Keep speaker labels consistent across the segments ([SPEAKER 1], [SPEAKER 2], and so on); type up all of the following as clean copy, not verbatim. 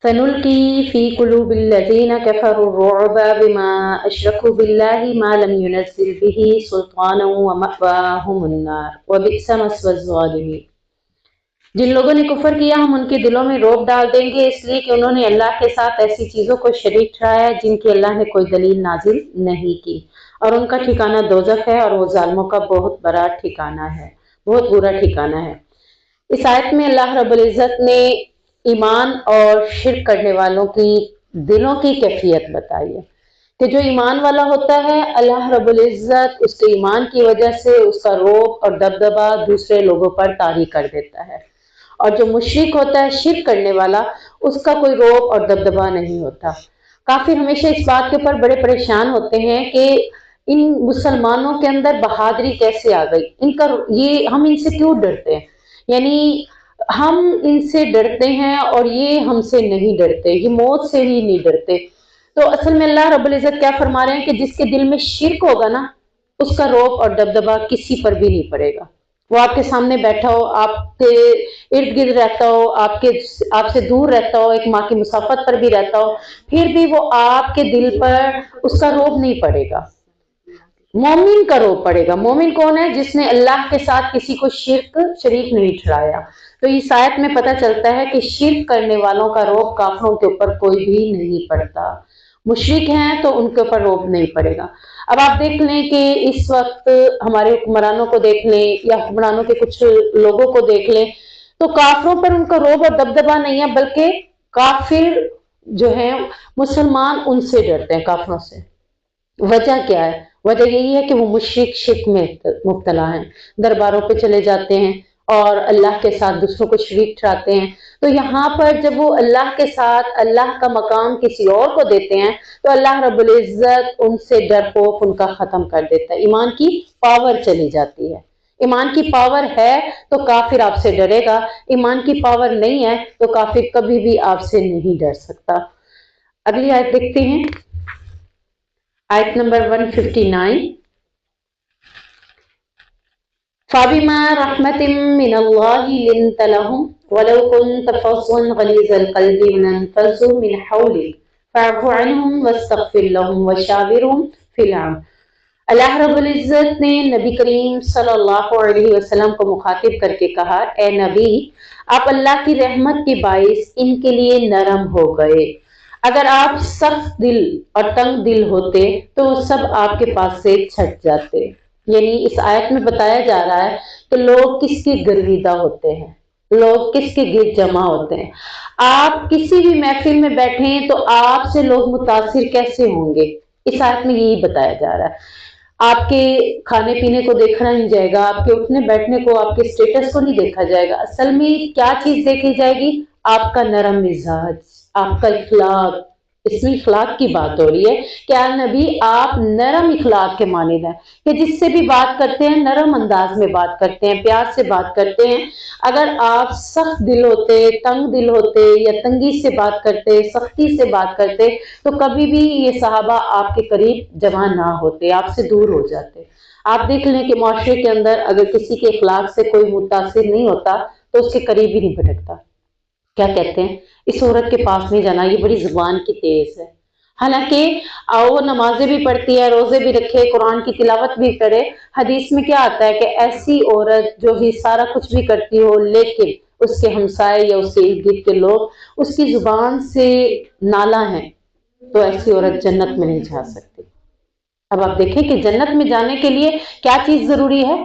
[SPEAKER 1] سنلقي في قلوب الذين كفروا الرعب بما أشركوا بالله ما لم ينزل به سلطانا ومأواهم النار وبئس مثوى الظالمين۔ جن لوگوں نے کفر کیا ہم ان کے دلوں میں رعب ڈال دیں گے اس لیے کہ انہوں نے اللہ کے ساتھ ایسی چیزوں کو شریک ٹھہرایا جن کی اللہ نے کوئی دلیل نازل نہیں کی، اور ان کا ٹھکانہ دوزخ ہے اور وہ ظالموں کا بہت بڑا ٹھکانہ ہے، بہت برا ٹھکانہ ہے۔ اس آیت میں اللہ رب العزت نے ایمان اور شرک کرنے والوں کی دلوں کی کیفیت بتائی ہے کہ جو ایمان والا ہوتا ہے اللہ رب العزت اس کے ایمان کی وجہ سے اس کا رعب اور دبدبہ دوسرے لوگوں پر طاری کر دیتا ہے، اور جو مشرک ہوتا ہے شرک کرنے والا اس کا کوئی رعب اور دبدبہ نہیں ہوتا۔ کافر ہمیشہ اس بات کے اوپر بڑے پریشان ہوتے ہیں کہ ان مسلمانوں کے اندر بہادری کیسے آ گئی، ہم ان سے کیوں ڈرتے ہیں، یعنی ہم ان سے ڈرتے ہیں اور یہ ہم سے نہیں ڈرتے، یہ موت سے ہی نہیں ڈرتے۔ تو اصل میں اللہ رب العزت کیا فرما رہے ہیں کہ جس کے دل میں شرک ہوگا نا اس کا رعب اور دبدبہ کسی پر بھی نہیں پڑے گا۔ وہ آپ کے سامنے بیٹھا ہو، آپ کے ارد گرد رہتا ہو، آپ سے دور رہتا ہو، ایک ماں کی مسافت پر بھی رہتا ہو، پھر بھی وہ آپ کے دل پر اس کا رعب نہیں پڑے گا۔ مومن کا رعب پڑے گا۔ مومن کون ہے؟ جس نے اللہ کے ساتھ کسی کو شریک نہیں ٹھہرایا۔ تو اس آیت میں پتہ چلتا ہے کہ شرک کرنے والوں کا رعب کافروں کے اوپر کوئی بھی نہیں پڑتا، مشرک ہیں تو ان کے اوپر رعب نہیں پڑے گا۔ اب آپ دیکھ لیں کہ اس وقت ہمارے حکمرانوں کو دیکھ لیں یا حکمرانوں کے کچھ لوگوں کو دیکھ لیں تو کافروں پر ان کا رعب اور دبدبہ نہیں ہے، بلکہ کافر جو ہیں مسلمان ان سے ڈرتے ہیں، کافروں سے۔ وجہ کیا ہے؟ وجہ یہی ہے کہ وہ مشرک شرک میں مبتلا ہیں، درباروں پہ چلے جاتے ہیں اور اللہ کے ساتھ دوسروں کو شریک ٹھہراتے ہیں۔ تو یہاں پر جب وہ اللہ کے ساتھ اللہ کا مقام کسی اور کو دیتے ہیں تو اللہ رب العزت ان سے ڈر خوف ان کا ختم کر دیتا ہے، ایمان کی پاور چلی جاتی ہے۔ ایمان کی پاور ہے تو کافر آپ سے ڈرے گا، ایمان کی پاور نہیں ہے تو کافر کبھی بھی آپ سے نہیں ڈر سکتا۔ اگلی آیت دیکھتے ہیں، آیت نمبر 159۔ فَبِمَا رَحْمَةٍ مِّنَ اللَّهِ لِنتَ لَهُمْ وَلَوْ كُنتَ فَظًّا غَلِيظَ الْقَلْبِ لَانفَضُّوا مِنْ حَوْلِكَ فَاعْفُ عَنْهُمْ وَاسْتَغْفِرْ لَهُمْ وَشَاوِرْهُمْ فِي الْأَمْرِ۔ اللہ رب العزت نے نبی کریم صلی اللہ علیہ وسلم کو مخاطب کر کے کہا، اے نبی آپ اللہ کی رحمت کے باعث ان کے لیے نرم ہو گئے، اگر آپ سخت دل اور تنگ دل ہوتے تو وہ سب آپ کے پاس سے چھٹ جاتے۔ یعنی اس آیت میں بتایا جا رہا ہے کہ لوگ کس کے گرویدہ ہوتے ہیں، لوگ کس کے گرد جمع ہوتے ہیں۔ آپ کسی بھی محفل میں بیٹھے ہیں تو آپ سے لوگ متاثر کیسے ہوں گے، اس آیت میں یہی بتایا جا رہا ہے۔ آپ کے کھانے پینے کو دیکھا نہیں جائے گا، آپ کے اٹھنے بیٹھنے کو، آپ کے اسٹیٹس کو نہیں دیکھا جائے گا، اصل میں کیا چیز دیکھی جائے گی؟ آپ کا نرم مزاج، آپ کا اخلاق۔ اس میں اخلاق کی بات ہو رہی ہے کہ اے نبی آپ نرم اخلاق کے مانند ہیں، کہ جس سے بھی بات کرتے ہیں نرم انداز میں بات کرتے ہیں، پیار سے بات کرتے ہیں۔ اگر آپ سخت دل ہوتے، تنگ دل ہوتے یا تنگی سے بات کرتے، سختی سے بات کرتے تو کبھی بھی یہ صحابہ آپ کے قریب جمع نہ ہوتے، آپ سے دور ہو جاتے۔ آپ دیکھ لیں کہ معاشرے کے اندر اگر کسی کے اخلاق سے کوئی متاثر نہیں ہوتا تو اس کے قریب ہی نہیں بھٹکتا۔ کیا کہتے ہیں؟ اس عورت کے پاس نہیں جانا، یہ بڑی زبان کی تیز ہے۔ حالانکہ وہ نمازیں بھی پڑھتی ہے، روزے بھی رکھے، قرآن کی تلاوت بھی کرے، حدیث میں کیا آتا ہے کہ ایسی عورت جو ہی سارا کچھ بھی کرتی ہو لیکن اس کے ہمسائے یا اس کے ارد گرد کے لوگ اس کی زبان سے نالاں ہیں تو ایسی عورت جنت میں نہیں جا سکتی۔ اب آپ دیکھیں کہ جنت میں جانے کے لیے کیا چیز ضروری ہے؟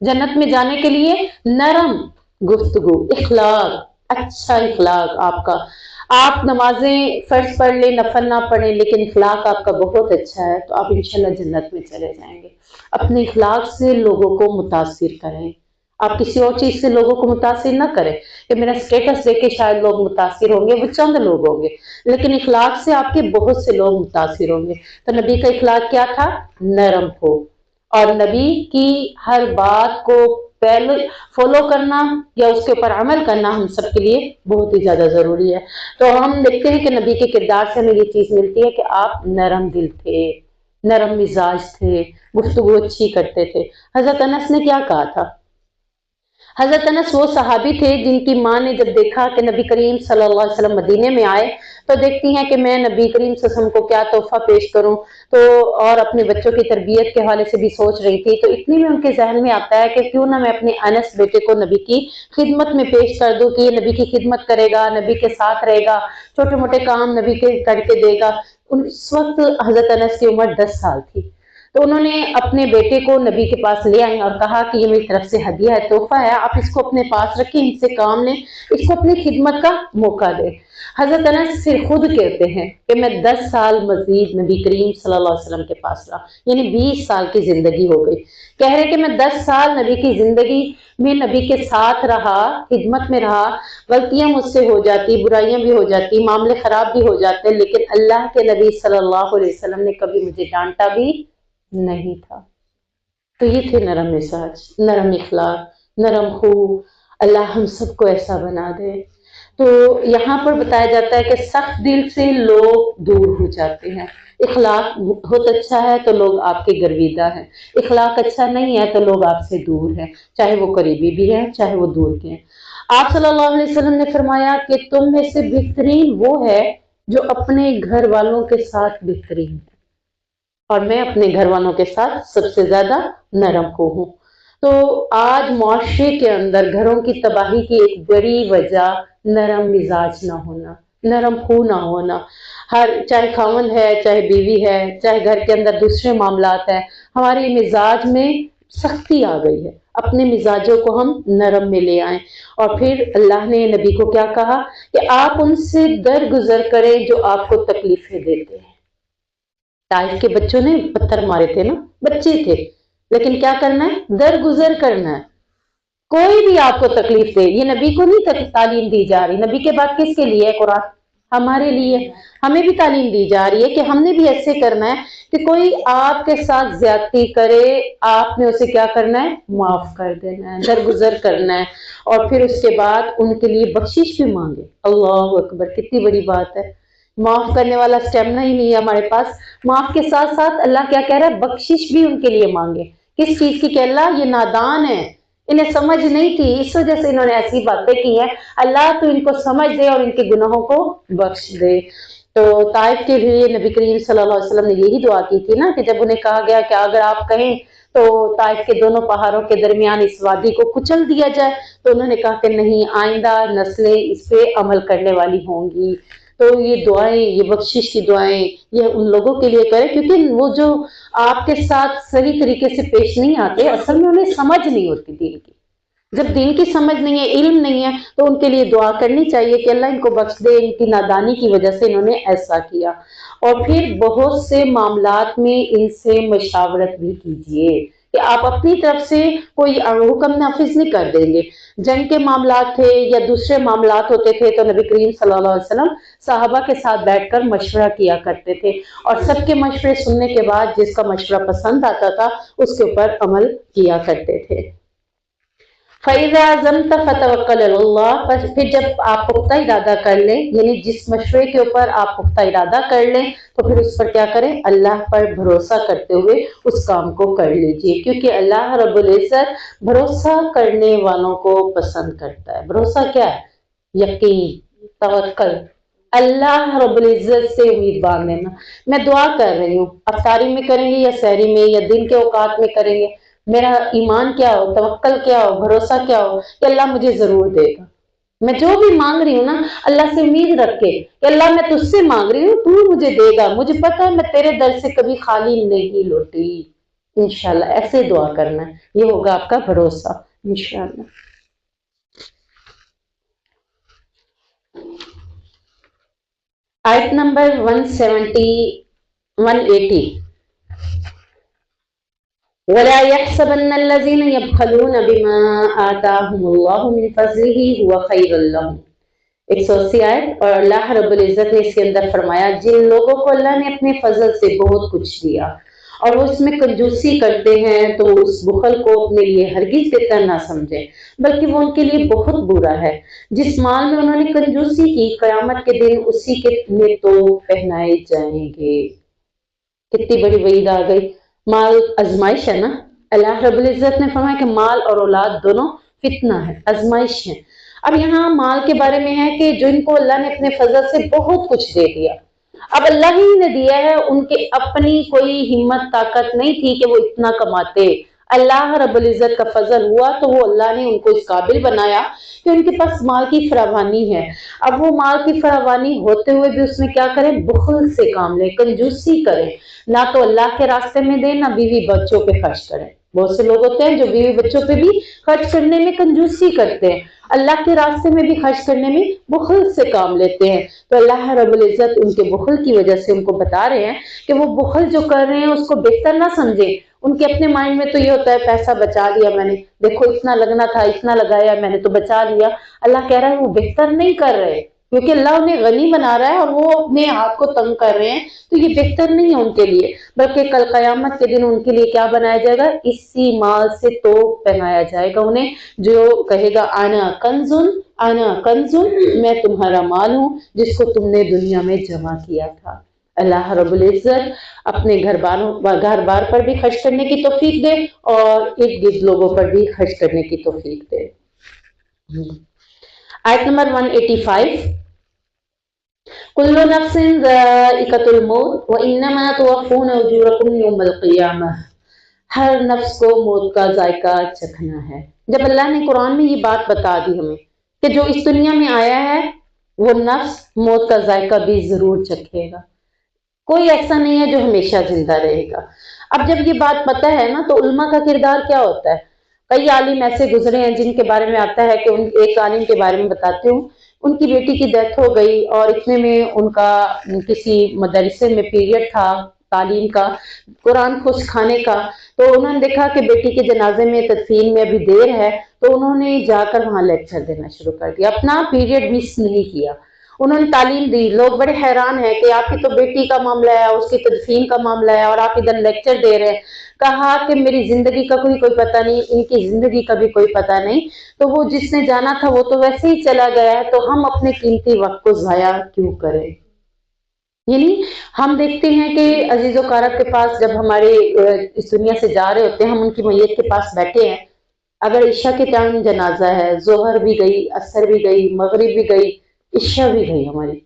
[SPEAKER 1] جنت میں جانے کے لیے نرم گفتگو، اخلاق، اچھا اخلاق آپ کا۔ آپ نمازیں فرض پڑھ لیں، نفل نہ پڑھیں، لیکن اخلاق آپ کا بہت اچھا ہے تو آپ انشاءاللہ جنت میں چلے جائیں گے۔ اپنے اخلاق سے لوگوں کو متاثر کریں، آپ کسی اور چیز سے لوگوں کو متاثر نہ کریں کہ میرا اسٹیٹس دیکھ کے شاید لوگ متاثر ہوں گے، وہ چند لوگ ہوں گے، لیکن اخلاق سے آپ کے بہت سے لوگ متاثر ہوں گے۔ تو نبی کا اخلاق کیا تھا؟ نرم ہو، اور نبی کی ہر بات کو پہلے فالو کرنا یا اس کے اوپر عمل کرنا ہم سب کے لیے بہت ہی زیادہ ضروری ہے۔ تو ہم دیکھتے ہیں کہ نبی کے کردار سے ہمیں یہ چیز ملتی ہے کہ آپ نرم دل تھے، نرم مزاج تھے، گفتگو اچھی کرتے تھے۔ حضرت انس نے کیا کہا تھا؟ حضرت انس وہ صحابی تھے جن کی ماں نے جب دیکھا کہ نبی کریم صلی اللہ علیہ وسلم مدینے میں آئے تو دیکھتی ہیں کہ میں نبی کریم صلی اللہ علیہ وسلم کو کیا تحفہ پیش کروں، تو اور اپنے بچوں کی تربیت کے حوالے سے بھی سوچ رہی تھی، تو اتنی میں ان کے ذہن میں آتا ہے کہ کیوں نہ میں اپنے انس بیٹے کو نبی کی خدمت میں پیش کر دوں کہ یہ نبی کی خدمت کرے گا، نبی کے ساتھ رہے گا، چھوٹے موٹے کام نبی کے کر کے دے گا۔ اس وقت حضرت انس کی عمر 10 سال تھی، تو انہوں نے اپنے بیٹے کو نبی کے پاس لے آئے اور کہا کہ یہ میری طرف سے ہدیہ ہے، تحفہ ہے، آپ اس کو اپنے پاس رکھیں، ان سے کام لیں، اس کو اپنی خدمت کا موقع دیں۔ حضرت انس سے خود کہتے ہیں کہ میں 10 سال مزید نبی کریم صلی اللہ علیہ وسلم کے پاس رہا، یعنی 20 سال کی زندگی ہو گئی۔ کہہ رہے کہ میں 10 سال نبی کی زندگی میں نبی کے ساتھ رہا، خدمت میں رہا، غلطیاں مجھ سے ہو جاتی، برائیاں بھی ہو جاتی، معاملے خراب بھی ہو جاتے، لیکن اللہ کے نبی صلی اللہ علیہ وسلم نے کبھی مجھے ڈانٹا بھی نہیں تھا۔ تو یہ تھے نرم مزاج، نرم اخلاق، نرم خو۔ اللہ ہم سب کو ایسا بنا دے۔ تو یہاں پر بتایا جاتا ہے کہ سخت دل سے لوگ دور ہو جاتے ہیں، اخلاق بہت اچھا ہے تو لوگ آپ کے گرویدہ ہیں، اخلاق اچھا نہیں ہے تو لوگ آپ سے دور ہیں، چاہے وہ قریبی بھی ہیں چاہے وہ دور کے ہیں۔ آپ صلی اللہ علیہ وسلم نے فرمایا کہ تم میں سے بہترین وہ ہے جو اپنے گھر والوں کے ساتھ بہترین ہے، اور میں اپنے گھر والوں کے ساتھ سب سے زیادہ نرم خو ہوں۔ تو آج معاشرے کے اندر گھروں کی تباہی کی ایک بڑی وجہ نرم مزاج نہ ہونا، نرم خو نہ ہونا۔ چاہے خاوند ہے، چاہے بیوی ہے، چاہے گھر کے اندر دوسرے معاملات ہیں، ہمارے مزاج میں سختی آ گئی ہے، اپنے مزاجوں کو ہم نرم میں لے آئیں۔ اور پھر اللہ نے نبی کو کیا کہا کہ آپ ان سے درگزر کریں جو آپ کو تکلیفیں دیتے ہیں۔ طائف کے بچوں نے پتھر مارے تھے نا، بچے تھے، لیکن کیا کرنا ہے؟ درگزر کرنا ہے۔ کوئی بھی آپ کو تکلیف دے، یہ نبی کو نہیں تعلیم دی جا رہی، نبی کے بعد کس کے لیے ہے قرآن؟ ہمارے لیے۔ ہمیں بھی تعلیم دی جا رہی ہے کہ ہم نے بھی ایسے کرنا ہے کہ کوئی آپ کے ساتھ زیادتی کرے، آپ نے اسے کیا کرنا ہے؟ معاف کر دینا ہے، درگزر کرنا ہے، اور پھر اس کے بعد ان کے لیے بخشش بھی مانگے۔ اللہ اکبر، کتنی بڑی بات ہے! معاف کرنے والا اسٹیمنا ہی نہیں ہے ہمارے پاس، معاف کے ساتھ ساتھ اللہ کیا کہہ رہا ہے؟ بخشش بھی ان کے لیے مانگے۔ کس چیز کی؟ کہ اللہ یہ نادان ہے، انہیں سمجھ نہیں تھی، اس وجہ سے انہوں نے ایسی باتیں کی ہیں، اللہ تو ان کو سمجھ دے اور ان کے گناہوں کو بخش دے۔ تو طائف کے لیے نبی کریم صلی اللہ علیہ وسلم نے یہی دعا کی تھی نا، کہ جب انہیں کہا گیا کہ اگر آپ کہیں تو طائف کے دونوں پہاڑوں کے درمیان اس وادی کو کچل دیا جائے، تو انہوں نے کہا کہ نہیں، آئندہ نسلیں اس پہ عمل کرنے والی ہوں گی۔ تو یہ دعائیں، یہ بخشش کی دعائیں، یہ ان لوگوں کے لیے کریں کیونکہ وہ جو آپ کے ساتھ صحیح طریقے سے پیش نہیں آتے، اصل میں انہیں سمجھ نہیں ہوتی دین کی۔ جب دین کی سمجھ نہیں ہے، علم نہیں ہے، تو ان کے لیے دعا کرنی چاہیے کہ اللہ ان کو بخش دے، ان کی نادانی کی وجہ سے انہوں نے ایسا کیا۔ اور پھر بہت سے معاملات میں ان سے مشاورت بھی کیجیے کہ آپ اپنی طرف سے کوئی حکم نافذ نہیں کر دیں گے۔ جنگ کے معاملات تھے یا دوسرے معاملات ہوتے تھے تو نبی کریم صلی اللہ علیہ وسلم صحابہ کے ساتھ بیٹھ کر مشورہ کیا کرتے تھے، اور سب کے مشورے سننے کے بعد جس کا مشورہ پسند آتا تھا اس کے اوپر عمل کیا کرتے تھے۔ فَإِذَا عَزَمْتَ فَتَوَكَّلْ عَلَى اللَّهِ، پس پھر جب آپ پختہ ارادہ کر لیں، یعنی جس مشورے کے اوپر آپ پختہ ارادہ کر لیں تو پھر اس پر کیا کریں؟ اللہ پر بھروسہ کرتے ہوئے اس کام کو کر لیجئے، کیونکہ اللہ رب العزت بھروسہ کرنے والوں کو پسند کرتا ہے۔ بھروسہ کیا ہے؟ یقین، توکل، اللہ رب العزت سے امید باندھ لینا۔ میں دعا کر رہی ہوں، افطاری میں کریں گے یا سحری میں یا دن کے اوقات میں کریں گے، میرا ایمان کیا ہو، توکل کیا ہو، بھروسہ کیا ہو کہ اللہ مجھے ضرور دے گا۔ میں جو بھی مانگ رہی ہوں نا، اللہ سے امید رکھ کے کہ اللہ میں تجھ سے مانگ رہی ہوں، تو مجھے دے گا، مجھے پتا ہے میں تیرے در سے کبھی خالی نہیں لوٹی۔ انشاءاللہ ایسے دعا کرنا ہے، یہ ہوگا آپ کا بھروسہ انشاءاللہ۔ آیت نمبر 180 وَلَا يَحْسَبَنَّ الَّذِينَ يَبْخَلُونَ بِمَا آتَاهُمُ اللَّهُ مِنْ فَضْلِهِ هُوَ خَيْرٌ لَّهُمْ۔ 180 آیت، اور اللہ رب العزت نے اس کے اندر فرمایا جن لوگوں کو اللہ نے اپنے فضل سے بہت کچھ دیا اور وہ اس میں کنجوسی کرتے ہیں تو اس بخل کو اپنے لیے ہرگز بہتر نہ سمجھیں، بلکہ وہ ان کے لیے بہت برا ہے۔ جس مال میں انہوں نے کنجوسی کی، قیامت کے دن اسی کے میں تو پہنائے جائیں گے۔ کتنی بڑی وعید آ گئی! مال آزمائش ہے نا، اللہ رب العزت نے فرمایا کہ مال اور اولاد دونوں فتنہ ہے، آزمائش ہے۔ اب یہاں مال کے بارے میں ہے کہ جو ان کو اللہ نے اپنے فضل سے بہت کچھ دے دیا، اب اللہ ہی نے دیا ہے، ان کے اپنی کوئی ہمت طاقت نہیں تھی کہ وہ اتنا کماتے، اللہ رب العزت کا فضل ہوا تو وہ اللہ نے ان کو اس قابل بنایا کہ ان کے پاس مال کی فراوانی ہے۔ اب وہ مال کی فراوانی ہوتے ہوئے بھی اس میں کیا کریں؟ بخل سے کام لیں، کنجوسی کریں، نہ تو اللہ کے راستے میں دیں نہ بیوی بچوں پہ خرچ کریں۔ بہت سے لوگ ہوتے ہیں جو بیوی بچوں پہ بھی خرچ کرنے میں کنجوسی کرتے ہیں، اللہ کے راستے میں بھی خرچ کرنے میں بخل سے کام لیتے ہیں۔ تو اللہ رب العزت ان کے بخل کی وجہ سے ان کو بتا رہے ہیں کہ وہ بخل جو کر رہے ہیں اس کو بہتر نہ سمجھیں۔ ان کے اپنے مائنڈ میں تو یہ ہوتا ہے پیسہ بچا لیا میں نے، دیکھو اتنا لگنا تھا اتنا لگایا میں نے تو بچا لیا۔ اللہ کہہ رہا ہے وہ بہتر نہیں کر رہے، کیونکہ اللہ انہیں غنی بنا رہا ہے اور وہ اپنے ہاتھ کو تنگ کر رہے ہیں، تو یہ بہتر نہیں ہے ان کے لیے، بلکہ کل قیامت کے دن ان کے لیے کیا بنایا جائے گا؟ اسی مال سے توپ پہنایا جائے گا انہیں، جو کہے گا انا کنزن انا کنزن، میں تمہارا مال ہوں جس کو تم نے دنیا میں جمع کیا تھا۔ اللہ رب العزت اپنے گھر بار پر بھی خرچ کرنے کی توفیق دے اور ارد گرد لوگوں پر بھی خرچ کرنے کی توفیق دے۔ آیت نمبر 185، کل نفس ذائقۃ الموت وانما توفون اجورکم یوم القیامہ، ہر نفس کو موت کا ذائقہ چکھنا ہے۔ جب اللہ نے قرآن میں یہ بات بتا دی ہمیں کہ جو اس دنیا میں آیا ہے وہ نفس موت کا ذائقہ بھی ضرور چکھے گا، کوئی ایسا نہیں ہے جو ہمیشہ زندہ رہے گا۔ اب جب یہ بات پتہ ہے نا تو علماء کا کردار کیا ہوتا ہے؟ کئی عالم ایسے گزرے ہیں جن کے بارے میں آتا ہے کہ ایک عالم کے بارے میں بتاتے ہوں، ان کی بیٹی کی ڈیتھ ہو گئی اور اتنے میں ان کا کسی مدرسے میں پیریڈ تھا تعلیم کا، قرآن کو سکھانے کا، تو انہوں نے دیکھا کہ بیٹی کے جنازے میں تدفین میں ابھی دیر ہے، تو انہوں نے جا کر وہاں لیکچر دینا شروع کر دیا، اپنا پیریڈ مس نہیں کیا، انہوں نے تعلیم دی۔ لوگ بڑے حیران ہیں کہ آپ کی تو بیٹی کا معاملہ ہے، اس کی تدفین کا معاملہ ہے اور آپ ادھر لیکچر دے رہے ہیں۔ کہا کہ میری زندگی کا کوئی پتہ نہیں، ان کی زندگی کا بھی کوئی پتہ نہیں، تو وہ جس نے جانا تھا وہ تو ویسے ہی چلا گیا ہے، تو ہم اپنے قیمتی وقت کو ضائع کیوں کریں؟ یعنی ہم دیکھتے ہیں کہ عزیز و اقارب کے پاس جب ہمارے اس دنیا سے جا رہے ہوتے ہیں، ہم ان کی میت کے پاس بیٹھے ہیں، اگر عشاء کے ٹائم جنازہ ہے، ظہر بھی گئی، عصر بھی گئی، مغرب بھی گئی، عشاء بھی گئی ہماری،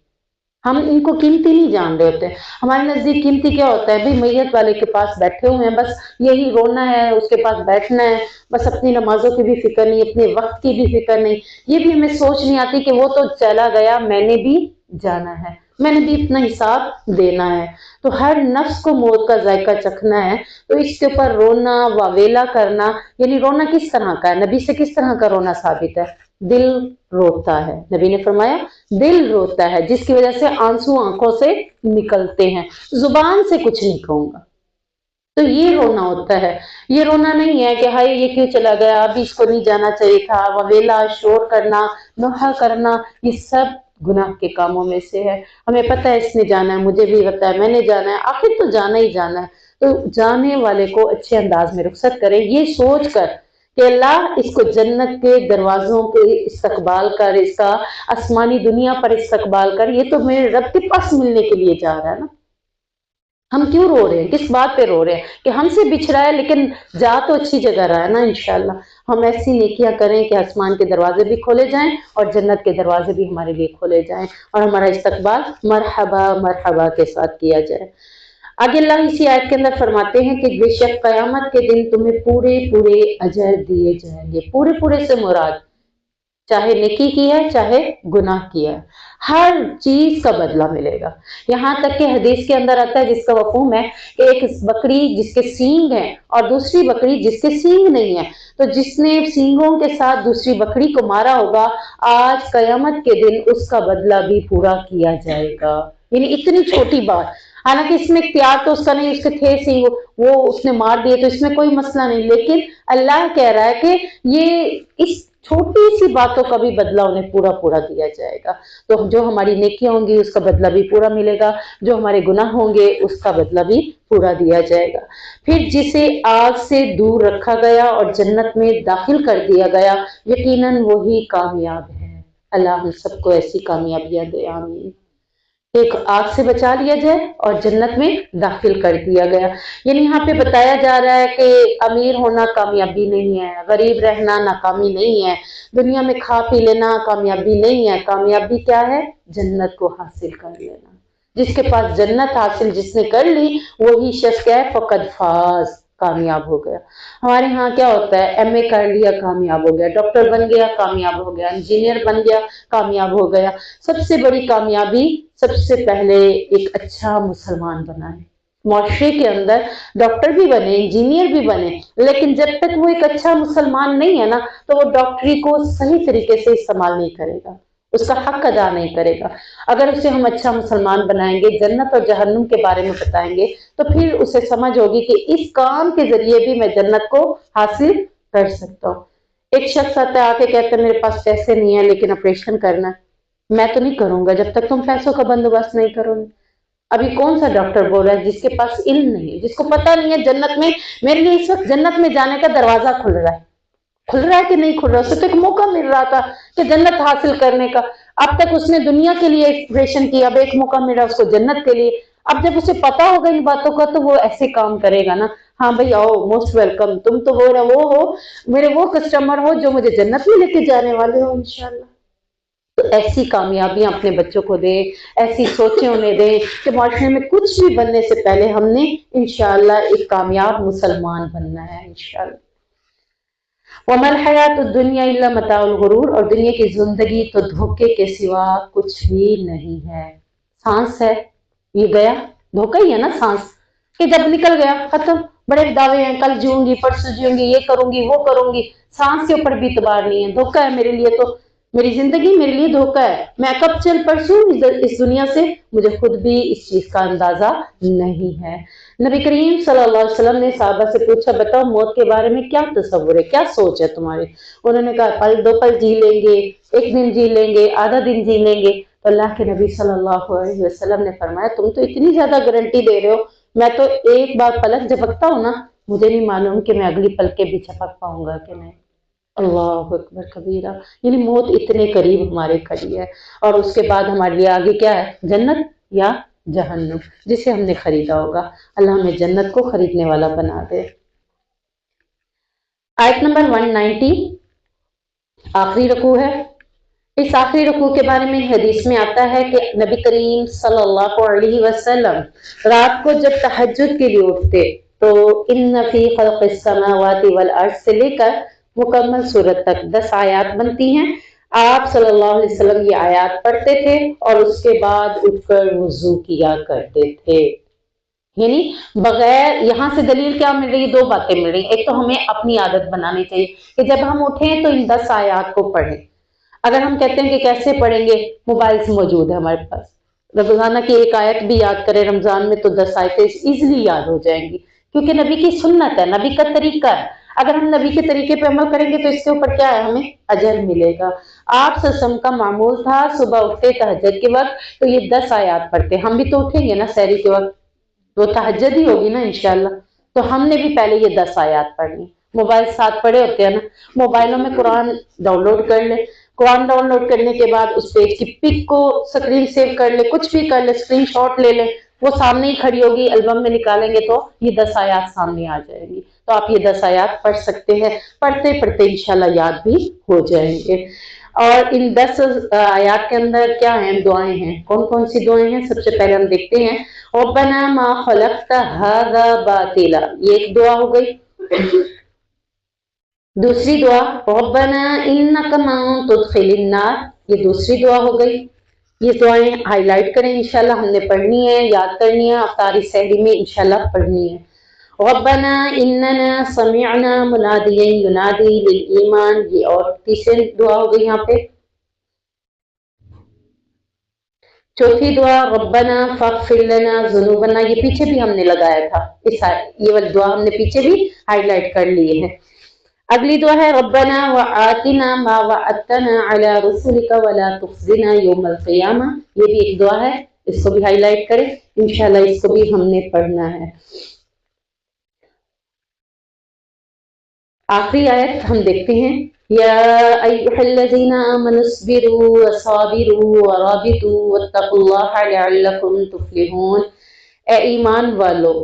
[SPEAKER 1] ہم ان کو قیمتی نہیں جان رہے ہوتے۔ ہمارے نزدیک قیمتی کیا ہوتا ہے؟ بھئی میت والے کے پاس بیٹھے ہوئے ہیں، بس یہی رونا ہے، اس کے پاس بیٹھنا ہے، بس اپنی نمازوں کی بھی فکر نہیں، اپنے وقت کی بھی فکر نہیں، یہ بھی ہمیں سوچ نہیں آتی کہ وہ تو چلا گیا، میں نے بھی جانا ہے، میں نے بھی اپنا حساب دینا ہے۔ تو ہر نفس کو موت کا ذائقہ چکھنا ہے، تو اس کے اوپر رونا واویلا کرنا، یعنی رونا کس طرح کا ہے؟ نبی سے کس طرح کا رونا ثابت ہے؟ دل روتا ہے، نبی نے فرمایا دل روتا ہے، جس کی وجہ سے آنسو آنکھوں سے نکلتے ہیں، زبان سے کچھ نہیں کہوں گا، تو یہ رونا ہوتا ہے۔ یہ رونا نہیں ہے کہ ہائے یہ کیوں چلا گیا، ابھی اس کو نہیں جانا چاہیے تھا، وویلا، شور کرنا، نوحہ کرنا، یہ سب گناہ کے کاموں میں سے ہے۔ ہمیں پتہ ہے اس نے جانا ہے، مجھے بھی پتہ ہے میں نے جانا ہے، آخر تو جانا ہی جانا ہے، تو جانے والے کو اچھے انداز میں رخصت کرے، یہ سوچ کر کہ اللہ اس کو جنت کے دروازوں کے استقبال کر، اس کا آسمانی دنیا پر استقبال کر، یہ تو میرے رب کے پاس ملنے کے لیے جا رہا ہے نا۔ ہم کیوں رو رہے ہیں؟ کس بات پہ رو رہے ہیں؟ کہ ہم سے بچھ رہا ہے لیکن جا تو اچھی جگہ رہا ہے نا انشاءاللہ۔ ہم ایسی نیکیاں کریں کہ آسمان کے دروازے بھی کھولے جائیں اور جنت کے دروازے بھی ہمارے لیے کھولے جائیں اور ہمارا استقبال مرحبا مرحبا کے ساتھ کیا جائے۔ آگے اللہ اسی آیت کے اندر فرماتے ہیں کہ بے شک قیامت کے دن تمہیں پورے پورے اجر دیے جائیں گے۔ پورے پورے سے مراد چاہے نیکی کی ہے چاہے گناہ کیا ہے، ہر چیز کا بدلہ ملے گا۔ یہاں تک کہ حدیث کے اندر آتا ہے جس کا مفہوم ہے کہ ایک بکری جس کے سینگ ہیں اور دوسری بکری جس کے سینگ نہیں ہے، تو جس نے سینگوں کے ساتھ دوسری بکری کو مارا ہوگا، آج قیامت کے دن اس کا بدلہ بھی پورا کیا جائے گا۔ یعنی اتنی چھوٹی بات، حالانکہ اس میں اختیار تو اس کا نہیں، اس کے تھے سینگ، وہ اس نے مار دیے تو اس میں کوئی مسئلہ نہیں، لیکن اللہ کہہ رہا ہے کہ یہ اس چھوٹی سی باتوں کا بھی بدلہ انہیں پورا پورا دیا جائے گا۔ تو جو ہماری نیکیاں ہوں گی اس کا بدلہ بھی پورا ملے گا، جو ہمارے گناہ ہوں گے اس کا بدلہ بھی پورا دیا جائے گا۔ پھر جسے آگ سے دور رکھا گیا اور جنت میں داخل کر دیا گیا، یقیناً وہی کامیاب ہے۔ اللہ ہم سب کو ایسی کامیابیاں دے، آمین۔ ایک آگ سے بچا لیا جائے اور جنت میں داخل کر دیا گیا۔ یعنی یہاں پہ بتایا جا رہا ہے کہ امیر ہونا کامیابی نہیں ہے، غریب رہنا ناکامی نہیں ہے، دنیا میں کھا پی لینا کامیابی نہیں ہے، کامیابی کیا ہے؟ جنت کو حاصل کر لینا۔ جس کے پاس جنت حاصل جس نے کر لی وہی شخص کیا ہے؟ فقد فاز، کامیاب ہو گیا۔ ہمارے ہاں کیا ہوتا ہے؟ ایم اے کر لیا کامیاب ہو گیا، ڈاکٹر بن گیا کامیاب ہو گیا، انجینئر بن گیا کامیاب ہو گیا۔ سب سے بڑی کامیابی سب سے پہلے ایک اچھا مسلمان بنا ہے۔ معاشرے کے اندر ڈاکٹر بھی بنے، انجینئر بھی بنے، لیکن جب تک وہ ایک اچھا مسلمان نہیں ہے نا تو وہ ڈاکٹری کو صحیح طریقے سے استعمال نہیں کرے گا، اس کا حق ادا نہیں کرے گا۔ اگر اسے ہم اچھا مسلمان بنائیں گے، جنت اور جہنم کے بارے میں بتائیں گے تو پھر اسے سمجھ ہوگی کہ اس کام کے ذریعے بھی میں جنت کو حاصل کر سکتا ہوں۔ ایک شخص آتا ہے آ کے کہتا ہے میرے پاس پیسے نہیں ہیں لیکن آپریشن کرنا ہے، میں تو نہیں کروں گا جب تک تم پیسوں کا بندوبست نہیں کرو گے۔ ابھی کون سا ڈاکٹر بول رہا ہے جس کے پاس علم نہیں ہے، جس کو پتہ نہیں ہے جنت میں میرے لیے اس وقت جنت میں جانے کا دروازہ کھل رہا ہے کہ نہیں کھل رہا؟ اسے تو ایک موقع مل رہا تھا کہ جنت حاصل کرنے کا، اب تک اس نے دنیا کے لیے ایکسپریشن کیا، اب ایک موقع مل رہا اس کو جنت کے لیے۔ اب جب اسے پتا ہوگا ان باتوں کا تو وہ ایسے کام کرے گا نا، ہاں بھائی آؤ موسٹ ویلکم، تم تو وہ ہو میرے وہ کسٹمر ہو جو مجھے جنت میں لے کے جانے والے ہو انشاءاللہ۔ تو ایسی کامیابیاں اپنے بچوں کو دیں، ایسی سوچیں انہیں دیں کہ معاشرے میں کچھ بھی بننے سے پہلے ہم نے انشاءاللہ ایک کامیاب مسلمان بننا ہے انشاءاللہ۔ وَمَا الْحَيَاةُ الدُّنْيَا إِلَّا مَتَاعُ الْغُرُورِ، اور دنیا کی زندگی تو دھوکے کے سوا کچھ بھی نہیں ہے۔ سانس ہے یہ گیا، دھوکہ ہی ہے نا سانس، کہ جب نکل گیا ختم، بڑے دعوے ہیں کل جیوں گی پرسوں جیوں گی یہ کروں گی وہ کروں گی، سانس کے اوپر بھی اعتبار نہیں ہے، دھوکہ ہے میرے لیے، تو میری زندگی میرے لیے دھوکہ ہے، میں کب چل پرسوں اس دنیا سے مجھے خود بھی اس چیز کا اندازہ نہیں ہے۔ نبی کریم صلی اللہ علیہ وسلم نے صحابہ سے پوچھا بتاؤ موت کے بارے میں کیا تصور ہے، کیا سوچ ہے تمہاری؟ انہوں نے کہا پل دو پل جی لیں گے، ایک دن جی لیں گے، آدھا دن جی لیں گے۔ تو اللہ کے نبی صلی اللہ علیہ وسلم نے فرمایا تم تو اتنی زیادہ گارنٹی دے رہے ہو، میں تو ایک بار پلک جھپکتا ہوں نا مجھے نہیں معلوم کہ میں اگلی پلک کے بھی جھپک پاؤں گا کہ نہیں۔ اللہ اکبر کبیرہ، یعنی موت اتنے قریب ہمارے کھڑی ہے، اور اس کے بعد ہمارے لیے آگے کیا ہے؟ جنت یا جہنم، جسے ہم نے خریدا ہوگا۔ اللہ ہمیں جنت کو خریدنے والا بنا دے۔ آیت نمبر 190 آخری رکوع ہے۔ اس آخری رکوع کے بارے میں حدیث میں آتا ہے کہ نبی کریم صلی اللہ علیہ وسلم رات کو جب تہجد کے لیے اٹھتے تو ان فی خلق السماوات والارض سے لے کر مکمل سورت تک 10 آیات بنتی ہیں، آپ صلی اللہ علیہ وسلم یہ آیات پڑھتے تھے اور اس کے بعد اٹھ کر وضو کیا کرتے تھے۔ یعنی بغیر، یہاں سے دلیل کیا مل رہی ہے؟ دو باتیں مل رہی ہیں۔ ایک تو ہمیں اپنی عادت بنانی چاہیے کہ جب ہم اٹھیں تو ان 10 آیات کو پڑھیں۔ اگر ہم کہتے ہیں کہ کیسے پڑھیں گے، موبائل موجود ہے ہمارے پاس، روزانہ کی ایک آیت بھی یاد کریں رمضان میں تو 10 آیتیں ایزیلی یاد ہو جائیں گی، کیونکہ نبی کی سنت ہے، نبی کا طریقہ ہے۔ اگر ہم نبی کے طریقے پہ عمل کریں گے تو اس کے اوپر کیا ہے؟ ہمیں اجر ملے گا۔ آپ صلی اللہ علیہ وسلم کا معمول تھا صبح اٹھتے تہجد کے وقت تو یہ 10 آیات پڑھتے۔ ہم بھی تو اٹھیں گے نا سحری کے وقت، وہ تہجد ہی ہوگی نا انشاءاللہ، تو ہم نے بھی پہلے یہ 10 آیات پڑھنی۔ موبائل ساتھ پڑے ہوتے ہیں نا، موبائلوں میں قرآن ڈاؤن لوڈ کر لیں، قرآن ڈاؤن لوڈ کرنے کے بعد اس پیج کی پک کو سکرین سیو کر لیں، کچھ بھی کر لیں، اسکرین شاٹ لے لیں، وہ سامنے ہی کھڑی ہوگی، البم میں نکالیں گے تو یہ 10 آیات سامنے آ جائیں گی، تو آپ یہ 10 آیات پڑھ سکتے ہیں، پڑھتے پڑھتے انشاءاللہ یاد بھی ہو جائیں گے۔ اور ان 10 آیات کے اندر کیا ہیں؟ دعائیں ہیں۔ کون کون سی دعائیں ہیں؟ سب سے پہلے ہم دیکھتے ہیں ربنا ما خلقت هذا باطلا، یہ ایک دعا ہو گئی۔ دوسری دعا ربنا انک من تدخل النار، یہ دوسری دعا ہو گئی۔ یہ دعائیں ہائی لائٹ کریں انشاءاللہ، ہم نے پڑھنی ہے، یاد کرنی ہے، افطاری سحری میں انشاءاللہ پڑھنی ہے۔ ربنا اننا سمعنا منادیا ینادی للایمان، یہ اور تیسری دعا ہو گئی یہاں پہ۔ چوتھی دعا ربنا فاغفر لنا ذنوبنا، یہ پیچھے بھی ہم نے لگایا تھا، یہ والی دعا ہم نے پیچھے بھی ہائی لائٹ کر لی ہے۔ اگلی دعا ہے ربنا وآتنا ما وعدتنا علی رسلک ولا تخزنا یوم القیامہ، یہ بھی ایک دعا ہے، اس کو بھی ہائی لائٹ کریں انشاءاللہ، اس کو بھی ہم نے پڑھنا ہے۔ آخری آیت ہم دیکھتے ہیں، یا ایھا الذین آمنوا اصبروا وصابروا ورابطوا واتقوا اللہ لعلکم تفلحون۔ اے ایمان والو،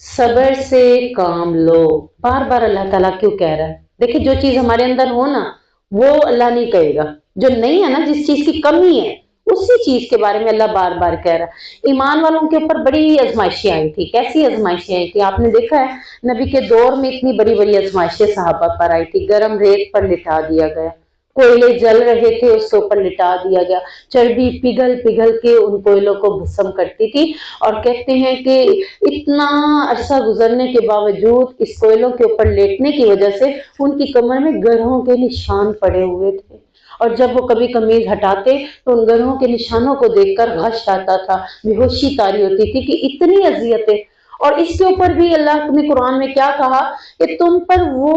[SPEAKER 1] صبر سے کام لو۔ بار بار اللہ تعالیٰ کیوں کہہ رہا ہے؟ دیکھیں، جو چیز ہمارے اندر ہو نا وہ اللہ نہیں کہے گا، جو نہیں ہے نا، جس چیز کی کمی ہے اسی چیز کے بارے میں اللہ بار بار کہہ رہا ہے۔ ایمان والوں کے اوپر بڑی آزمائشیں آئی تھی۔ کیسی آزمائشیں آئی تھی؟ آپ نے دیکھا ہے نبی کے دور میں اتنی بڑی بڑی آزمائشیں صحابہ پر آئی تھی۔ گرم ریت پر لٹا دیا گیا، کوئلے جل رہے تھے اس کے اوپر لٹا دیا گیا، چربی پگھل پگھل کے ان کوئلوں کو بھسم کرتی تھی، اور کہتے ہیں کہ اتنا عرصہ گزرنے کے باوجود اس کوئلوں کے اوپر لیٹنے کی وجہ سے ان کی کمر میں گرہوں کے نشان پڑے ہوئے تھے، اور جب وہ کبھی قمیض ہٹاتے تو ان گرہوں کے نشانوں کو دیکھ کر غش آتا تھا، بے ہوشی طاری ہوتی تھی کہ اتنی اذیتیں۔ اور اس کے اوپر بھی اللہ نے قرآن میں کیا کہا کہ تم پر وہ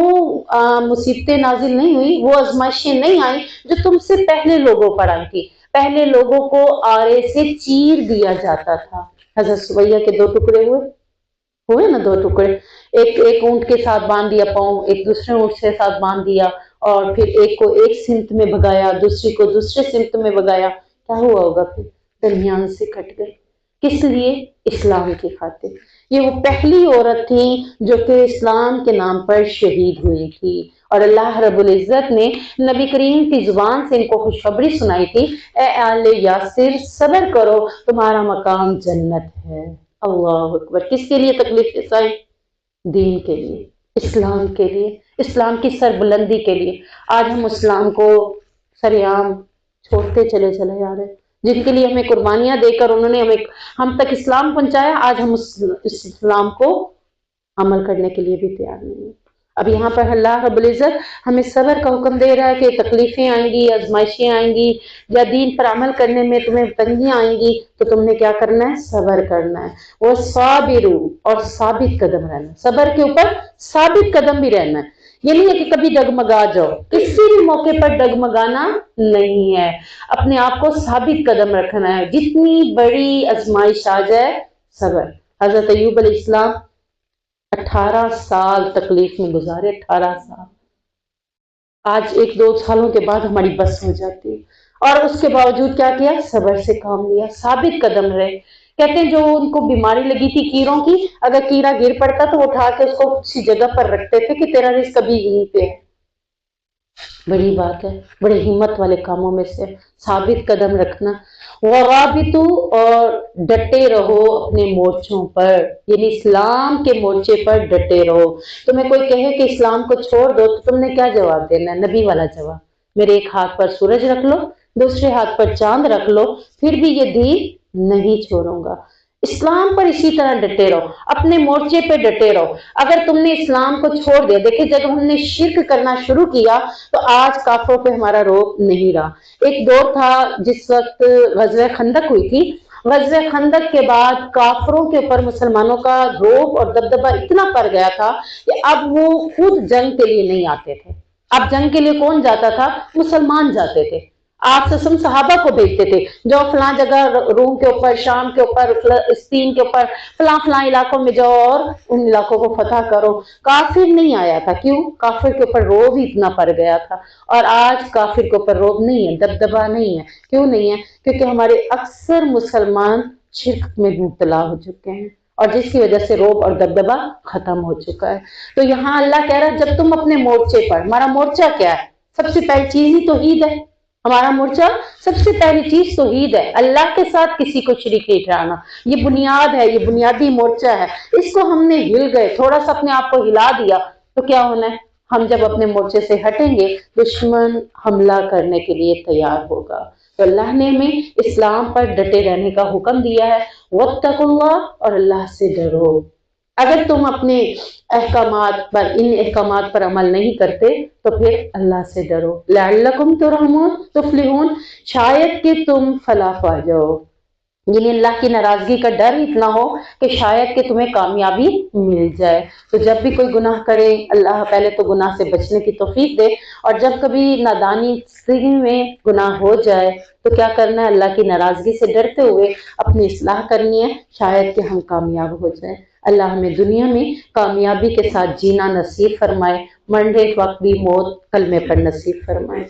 [SPEAKER 1] مصیبتیں نازل نہیں ہوئی، وہ آزمائشیں نہیں آئیں جو تم سے پہلے لوگوں پر آئی تھی۔ پہلے لوگوں کو آرے سے چیر دیا جاتا تھا۔ حضرت سمیہ کے 2 ٹکڑے ہوئے نا، 2 ٹکڑے، ایک اونٹ کے ساتھ باندھ دیا پاؤں، ایک دوسرے اونٹ کے ساتھ باندھ دیا، اور پھر ایک کو ایک سمت میں بھگایا، دوسری کو دوسرے سمت میں بھگایا۔ کیا ہوا ہوگا پھر؟ درمیان سے کٹ گئے۔ کس لیے؟ اسلام کی خاطر۔ یہ وہ پہلی عورت تھی جو کہ اسلام کے نام پر شہید ہوئی تھی، اور اللہ رب العزت نے نبی کریم کی زبان سے ان کو خوشخبری سنائی تھی، اے آل یاسر صبر کرو، تمہارا مقام جنت ہے۔ اللہ اکبر۔ کس کے لیے تکلیف سائیں؟ دین کے لیے، اسلام کے لیے، اسلام کی سربلندی کے لیے۔ آج ہم اسلام کو سریعام چھوڑتے چلے جا رہے ہیں۔ جن کے لیے ہمیں قربانیاں دے کر انہوں نے ہم تک اسلام پہنچایا، آج ہم اس اسلام کو عمل کرنے کے لیے بھی تیار نہیں ہیں۔ اب یہاں پر اللہ رب العزت ہمیں صبر کا حکم دے رہا ہے کہ تکلیفیں آئیں گی، آزمائشیں آئیں گی، یا دین پر عمل کرنے میں تمہیں تنگیاں آئیں گی، تو تم نے کیا کرنا ہے؟ صبر کرنا ہے۔ وہ صابرو، اور ثابت قدم رہنا ہے۔ صبر کے اوپر ثابت قدم بھی رہنا ہے۔ یہ نہیں ہے کہ کبھی ڈگمگا جاؤ، کسی بھی موقع پر ڈگمگانا نہیں ہے، اپنے آپ کو ثابت قدم رکھنا ہے۔ جتنی بڑی آزمائش آ جائے، صبر۔ حضرت ایوب علیہ السلام 18 سال تکلیف میں گزارے، 18 سال۔ آج 1-2 سالوں کے بعد ہماری بس ہو جاتی ہے، اور اس کے باوجود کیا کیا؟ صبر سے کام لیا، ثابت قدم رہے۔ کہتے ہیں جو ان کو بیماری لگی تھی کیڑوں کی، اگر کیڑا گر پڑتا تو وہ اٹھا کے اس کو کسی جگہ پر رکھتے تھے کہ تیرا رزق کبھی یہیں پہ ہے۔ بڑی بات ہے، بڑے ہمت والے کاموں میں سے ثابت قدم رکھنا۔ ورابطو، اور ڈٹے رہو اپنے مورچوں پر، یعنی اسلام کے مورچے پر ڈٹے رہو۔ تمہیں کوئی کہے کہ اسلام کو چھوڑ دو تو تم نے کیا جواب دینا ہے؟ نبی والا جواب، میرے ایک ہاتھ پر سورج رکھ لو، دوسرے ہاتھ پر چاند رکھ لو، پھر بھی یہ دین نہیں چھوڑوں گا۔ اسلام پر اسی طرح ڈٹے رہو، اپنے مورچے پہ ڈٹے رہو۔ اگر تم نے اسلام کو چھوڑ دیا، دیکھیں جب ہم نے شرک کرنا شروع کیا تو آج کافروں پہ ہمارا روب نہیں رہا۔ ایک دور تھا جس وقت غزوہ خندق ہوئی تھی، غزوہ خندق کے بعد کافروں کے اوپر مسلمانوں کا روب اور دبدبہ اتنا پڑ گیا تھا کہ اب وہ خود جنگ کے لیے نہیں آتے تھے۔ اب جنگ کے لیے کون جاتا تھا؟ مسلمان جاتے تھے۔ آپ سے صحابہ کو بھیجتے تھے، جو فلاں جگہ روم کے اوپر، شام کے اوپر، فلسطین کے اوپر، فلاں فلاں علاقوں میں جاؤ اور ان علاقوں کو فتح کرو۔ کافر نہیں آیا تھا، کیوں؟ کافر کے اوپر روب ہی اتنا پڑ گیا تھا۔ اور آج کافر کے اوپر روب نہیں ہے، دبدبہ نہیں ہے۔ کیوں نہیں ہے؟ کیونکہ ہمارے اکثر مسلمان شرک میں مبتلا ہو چکے ہیں، اور جس کی وجہ سے روب اور دبدبہ ختم ہو چکا ہے۔ تو یہاں اللہ کہہ رہا ہے جب تم اپنے مورچے پر، ہمارا مورچہ کیا ہے؟ سب سے پہلی چیز ہی توحید ہے۔ ہمارا مورچہ سب سے پہلی چیز توحید ہے، اللہ کے ساتھ کسی کو شریک نہیں ٹھہرانا۔ یہ بنیاد ہے، یہ بنیادی مورچہ ہے۔ اس کو ہم نے ہل گئے، تھوڑا سا اپنے آپ کو ہلا دیا تو کیا ہونا ہے؟ ہم جب اپنے مورچے سے ہٹیں گے، دشمن حملہ کرنے کے لیے تیار ہوگا۔ تو اللہ نے ہمیں اسلام پر ڈٹے رہنے کا حکم دیا ہے۔ واتقوا اللہ، اور اللہ سے ڈرو۔ اگر تم اپنے احکامات پر، ان احکامات پر عمل نہیں کرتے تو پھر اللہ سے ڈرو۔ لعلکم تفلحون، شاید کہ تم فلاح پا جاؤ، یعنی اللہ کی ناراضگی کا ڈر اتنا ہو کہ شاید کہ تمہیں کامیابی مل جائے۔ تو جب بھی کوئی گناہ کرے، اللہ پہلے تو گناہ سے بچنے کی توفیق دے، اور جب کبھی نادانی میں گناہ ہو جائے تو کیا کرنا ہے؟ اللہ کی ناراضگی سے ڈرتے ہوئے اپنی اصلاح کرنی ہے، شاید کہ ہم کامیاب ہو جائیں۔ اللہ ہمیں دنیا میں کامیابی کے ساتھ جینا نصیب فرمائے، مرنے وقت بھی موت کلمے پر نصیب فرمائے۔